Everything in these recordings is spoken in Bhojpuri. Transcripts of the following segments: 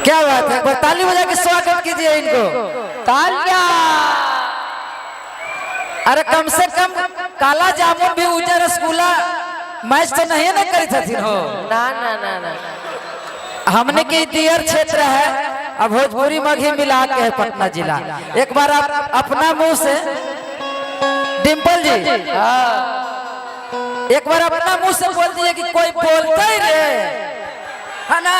क्या बात है, ताली बजा के स्वागत कीजिए इनको। तालियां। अरे कम से कम काला जामुन भी उजर रसगुल्ला मैच तो नहीं ना करी थी हो। ना ना ना ना हमने के दियर क्षेत्र है, अब भोजपुरी मघी मिला के है पटना जिला। एक बार आप अपना मुंह से डिम्पल जी एक बार अपना मुंह से बोल दिए कि कोई बोलता ही रे, है ना?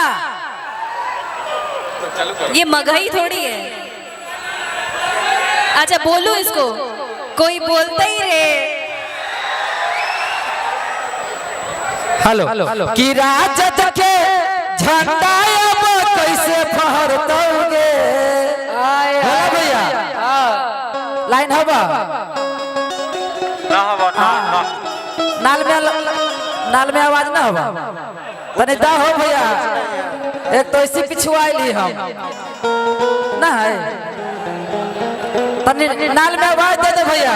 ये मगही थोड़ी है। अच्छा बोलू इसको, कोई बोलता ही रे। हेलो कि राजद के झंडा अब कैसे फहरतोगे? भैया लाइन हवा नाल में आवाज ना हवा तने दा हो भैया। एक तो ऐसी पिछुआली हम ना है, तने नाल में आवाज दे दे भैया।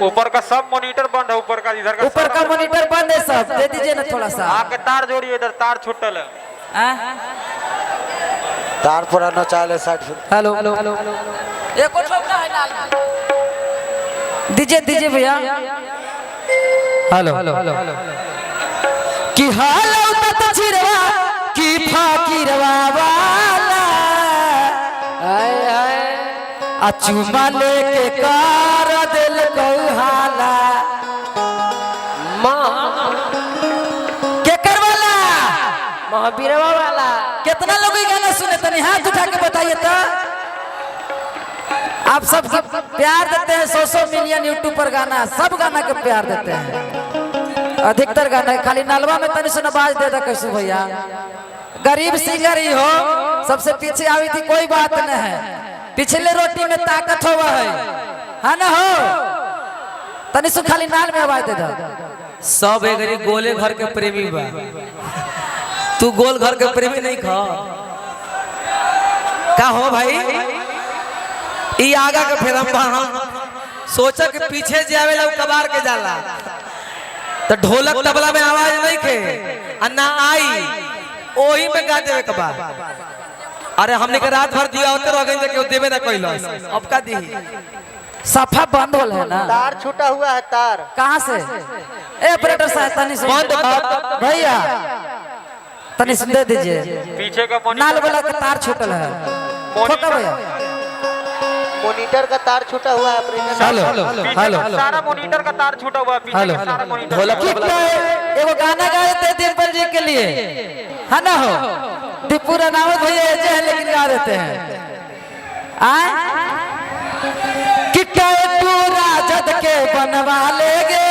ऊपर का सब मॉनिटर बंद है, ऊपर का इधर का ऊपर का मॉनिटर बंद है, सब दे दीजिए ना थोड़ा सा। आके तार जोड़िए, इधर तार छूटल है। तार पुराना चाले साइड। हेलो एक और छोटा है नाल दीजिए दीजिए भैया। हेलो कि हालो तत छिरवा की फाकिरवा वाला आ चुमा लेके कार दिल को हाला के करवाला महावीरवा वाला। कितना लोग ये गाना सुने तनी हाथ उठा के बताइए तो। आप सब प्यार देते हैं, 100 मिलियन यूट्यूब पर गाना, सब गाना के प्यार देते हैं। अधिकतर गाना खाली नलवा में तनी सुन आवाज दे दे कैसे भैया। गरीब सिंगर ही हो, सबसे पीछे आई थी कोई बात नहीं है, पिछले रोटी में ताकत होवा है ना हो। तनी सुन खाली नाल में आवाज दे दे। सब एक गोले घर के प्रेमी बा, तू गोल घर के प्रेमी नहीं खा का हो भाई। ई आगा के फिर हम सोचा कि पीछे जावे ला कबार के जाला तो ढोलक तबला में आवाज नहीं के अन्ना आई ओही में गा देवे कबार। अरे हमने के रात भर दिया होते रह गए कि देवे ना कोई लॉस, अब का दी सफा बंद होल है ना। तार छूटा हुआ है। तार कहाँ से? ए ऑपरेटर साहब तनी सुन भैया, तनी सुन दे दीजिए। पीछे का नाल वाला का तार छूटल है, छोटा भैया। मॉनिटर का तार छूटा हुआ है। हेलो सारा मॉनिटर का तार छूटा हुआ है, पीछे का सारा मॉनिटर। एगो गाना गाए थे डिम्पल जी के लिए, है ना हो। दीपू रावत भैया ऐसे है लेकिन गा देते हैं। कि तू राजद के बनवा लेगे,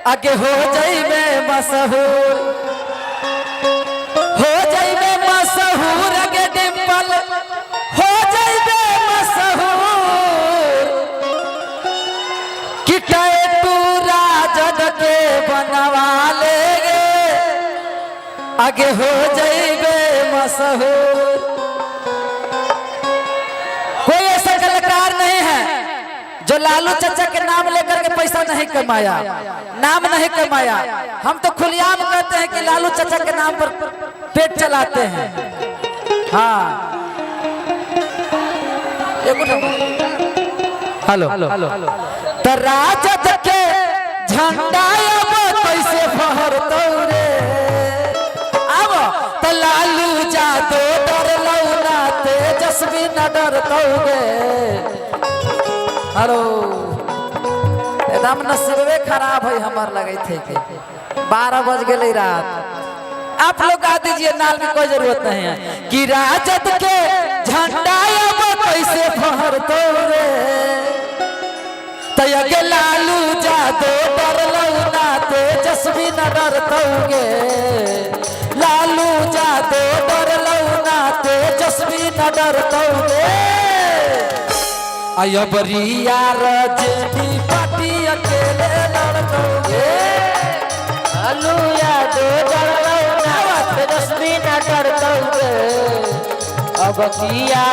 आगे हो जाइबे मशहूर, हो जाइबे मशहूर, आगे डिम्पल हो जाइबे मशहूर। कि तू राजद के बनवा लेगे, आगे हो जाइबे मशहूर। कोई ऐसा कलाकार नहीं है जो लालू चाचा के नाम लेकर के पैसा नहीं कमाया, नाम नहीं कमाया। हम तो खुलेआम कहते हैं कि लालू चाचा के नाम पर पेट चलाते हैं। हाँ हेलो तो राजद के झंडा अब कैसे फहरतौ रे? अब तो लालू जादो डरलौ ना, तेजस्वी न डरतौगे। हेलो एकदम नसीबे खराब है हमार लगे थे कि 12 बज गए रात। आप लोग गा दीजिए, नाल में कोई जरूरत नहीं है। कि राजद के झंडा अब कैसे फहरतौ रे? तयगे लालू जादो डरलौ ना, तेजस्वी न डरतौगे। लालू जादो डरलौ ना, तेजस्वी न डरतौगे। अयबरिया रजनी पार्टी अकेले लड़तौगे। लालू यादव डरलौ ना, तेजस्वी न डरतौगे। अब किया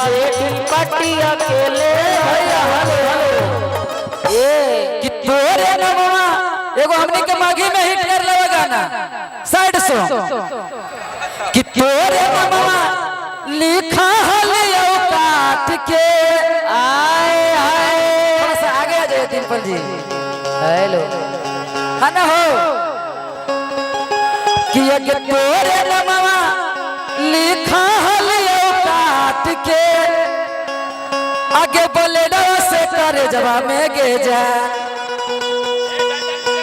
जेठी पट्टी अकेले। कि तोरे नमवा एगो हमनी के माघी में हिट कर लगा गाना साइड सॉन्ग कि तोरे नमवा लिखा हलियो काट के आए आए थोड़ा सा आगे आ जाइए डिम्पल जी। हेलो है ना हो कि ये तोरे नमवा लिखा हलियो काट के आगे बोले ना से करे जवाब में गे जा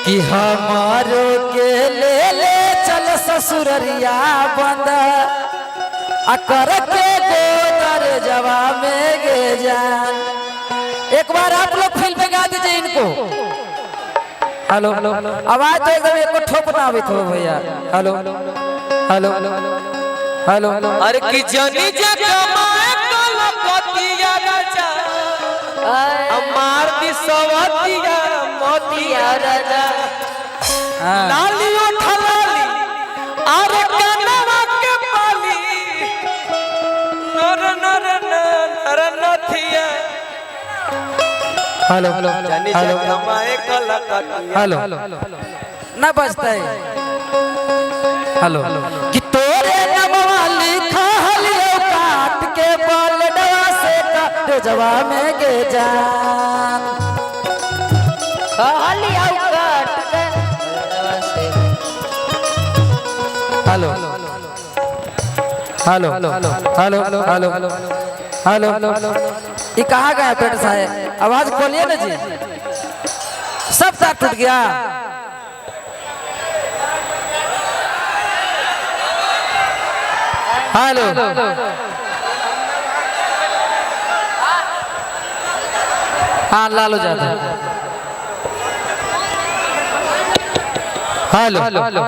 कि हमारो के ले चल ससुररिया बंद आ कर के गोदर जवाब में गे जा। एक बार आप लोग फिल्म में गा दीजिए इनको। हेलो आवाज तो एकदम एक ठोक ना आवित हो भैया। हेलो हेलो हेलो अरे कि जनी जगमाए कलकतिया राजा अमार दी सवतिया मोतिया राजा लाली उठलाली अरे कनवा के पाली नर नर नर नथिया हेलो जनी जगमाए कलकतिया हेलो ना बजता है। हेलो कि तोरे नमवा लिखा हलियो काट के बोलडवा से काट जवाब में गे जान। कहलिया काट के hello hello hello hello hello ये कहाँ गया पेट साहब? आवाज खोलिए ना जी। सब तार टूट गया। हेलो हाँ लालू जाता। हेलो हेलो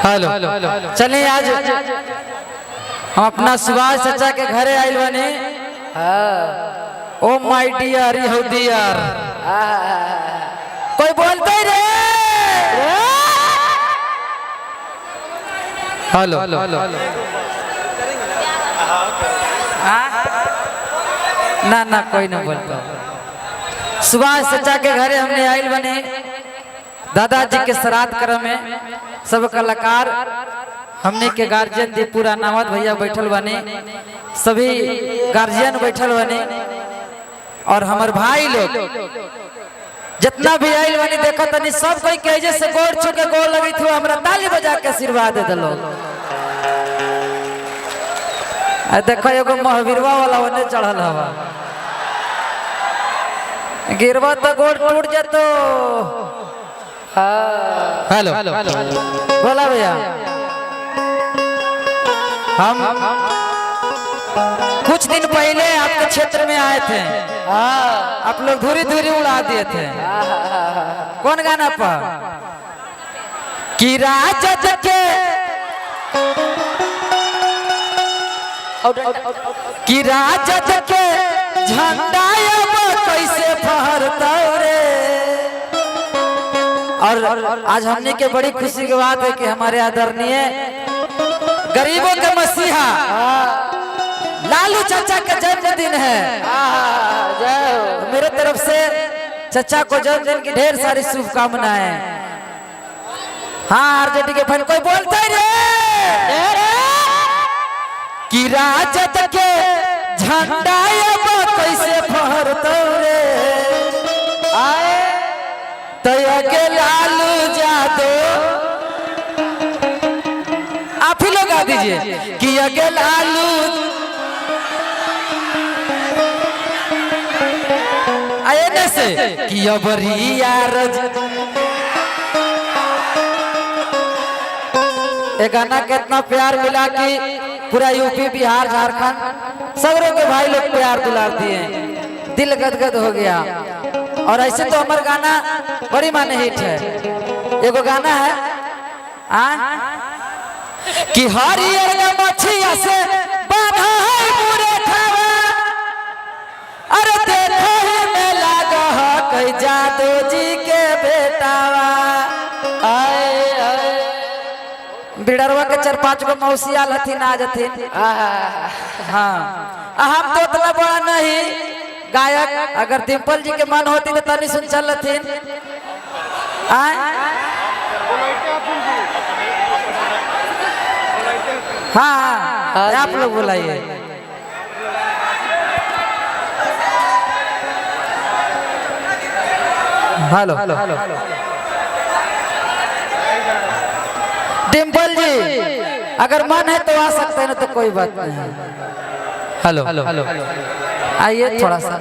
हेलो चलिए आज हम अपना सुभाष चाचा के घरे आइल बनी। ओ माय डियर यहूदियर कोई बोलते रे। हेलो ना ना कोई ना बोलता। सुभाष चाचा के घरे हमने आइल बने दादाजी के श्राद्ध क्रम में सब कलाकार हमने के गार्जियन दी पूरा नावत भैया बैठल बने सभी गार्जियन बैठल बने और हमार भाई लोग जितना भी आइल बने देखो तनी सब कोई कहे से गोड़ छू के गोड़ लगी थी हमरा ताली बजा के आशीर्वाद दे दलो। देखो एगो महावीरवा वाला ओने चढ़ल हवा गिरवा तो गोड़ टूट जातो। हेलो बोला भैया हम कुछ दिन पहले आपके क्षेत्र में आए थे। आप लोग धूरी धूरी उड़ा दिए थे। कौन गाना पर कि राजद के कि राजद के झंडा कैसे फहरता रे। और आज हमने के बड़ी खुशी की बात है कि हमारे आदरणीय गरीबों के मसीहा लालू चाचा का जन्मदिन है। तो मेरे तरफ से चाचा को जन्मदिन की ढेर सारी शुभकामनाएं। हाँ आरजेडी के फैन कोई बोलते रे कि राजद के झंडा कैसे फहरता रे। आए तया के लालू यादव आप ही लोग गा दीजिए कि अगे लालू आए न से कि अबरिया रज। ये गाना कितना प्यार मिला कि पूरा यूपी बिहार झारखंड सगरों के भाई लोग प्यार दुलार दिए दिल गदगद हो गया। और ऐसे तो हमारा गाना बड़ी माने हिट है। एगो गाना है कि हरियर मछिया से बांधा है पूरे खावा। अरे देखो ही में लागा है कई जादू जी के बेटावा। आए आए बिडरवा के 4-5 गो मौसी आल हथिन आ जथिन। हाँ हम तो उतना बड़ा नहीं गायक, अगर डिम्पल जी के मन होती तो तनी सुन चल लथिन। हाँ आप लोग बुलाइए। हेलो डिम्पल जी, अगर मन है तो आ सकते हैं, ना तो कोई बात नहीं। हेलो आइए थोड़ा सा।